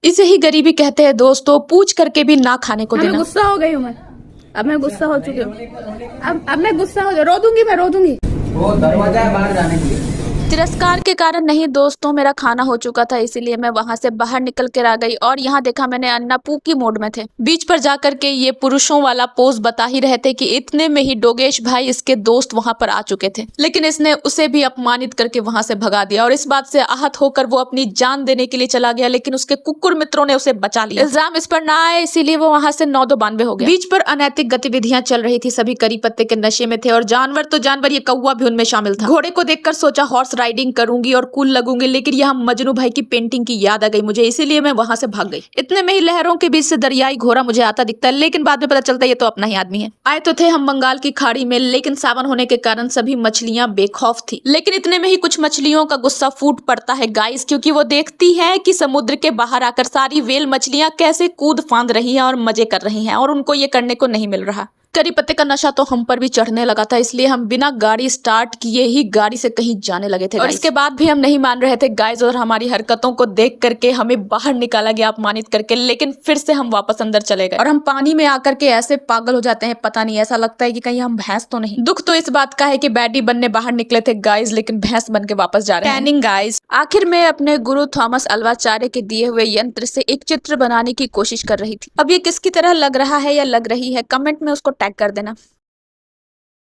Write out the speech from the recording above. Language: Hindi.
इसे ही गरीबी कहते हैं दोस्तों, पूछ करके भी ना खाने को देना। गुस्सा हो गई हूँ मैं, अब मैं गुस्सा हो चुकी हूँ, अब मैं गुस्सा हो रो दूंगी, मैं रो दूंगी। वो दरवाजा है बाहर जाने के लिए। तिरस्कार के कारण नहीं दोस्तों, मेरा खाना हो चुका था इसीलिए मैं वहां से बाहर निकल कर आ गई और यहाँ देखा मैंने अन्ना पूकी मोड में थे। बीच पर जाकर के ये पुरुषों वाला पोज बता ही रहे थे कि इतने में ही डोगेश भाई इसके दोस्त वहां पर आ चुके थे, लेकिन इसने उसे भी अपमानित करके वहां से भगा दिया और इस बात से आहत होकर वो अपनी जान देने के लिए चला गया, लेकिन उसके कुकुर मित्रों ने उसे बचा लिया। इल्जाम इस पर ना आए इसीलिए वो वहां से 9-2-92 हो गया। बीच पर अनैतिक गतिविधियां चल रही थी, सभी करी पत्ते के नशे में थे और जानवर तो जानवर, ये कौवा भी उनमें शामिल था। घोड़े को देखकर सोचा हॉर्स राइडिंग करूंगी और कूल लगूंगी, लेकिन यहाँ मजनू भाई की पेंटिंग की याद आ गई मुझे, इसीलिए मैं वहां से भाग गई। इतने में ही लहरों के बीच से दरियाई घोड़ा मुझे आता दिखता है, लेकिन बाद में पता चलता है ये तो अपना ही आदमी है। आए तो थे हम बंगाल की खाड़ी में, लेकिन सावन होने के कारण सभी मछलियां बेखौफ थी। लेकिन इतने में ही कुछ मछलियों का गुस्सा फूट पड़ता है गाइस, क्योंकि वो देखती है कि समुद्र के बाहर आकर सारी वेल मछलियां कैसे कूद फांद रही हैं और मजे कर रही हैं और उनको ये करने को नहीं मिल रहा। करी पत्ते का नशा तो हम पर भी चढ़ने लगा था, इसलिए हम बिना गाड़ी स्टार्ट किए ही गाड़ी से कहीं जाने लगे थे और इसके बाद भी हम नहीं मान रहे थे गाइस, और हमारी हरकतों को देख करके हमें बाहर निकाला गया अपमानित करके, लेकिन फिर से हम वापस अंदर चले गए और हम पानी में आकर के ऐसे पागल हो जाते हैं, पता नहीं ऐसा लगता है कि कहीं हम भैंस तो नहीं। दुख तो इस बात का है कि बैडी बनने बाहर निकले थे गाइस, लेकिन भैंस बन के वापस जा रहे हैं। Tanning guys. आखिर में अपने गुरु थॉमस अल्वाचार्य के दिए हुए यंत्र से एक चित्र बनाने की कोशिश कर रही थी। अब ये किसकी तरह लग रहा है या लग रही है, कमेंट में उसको टैग कर देना।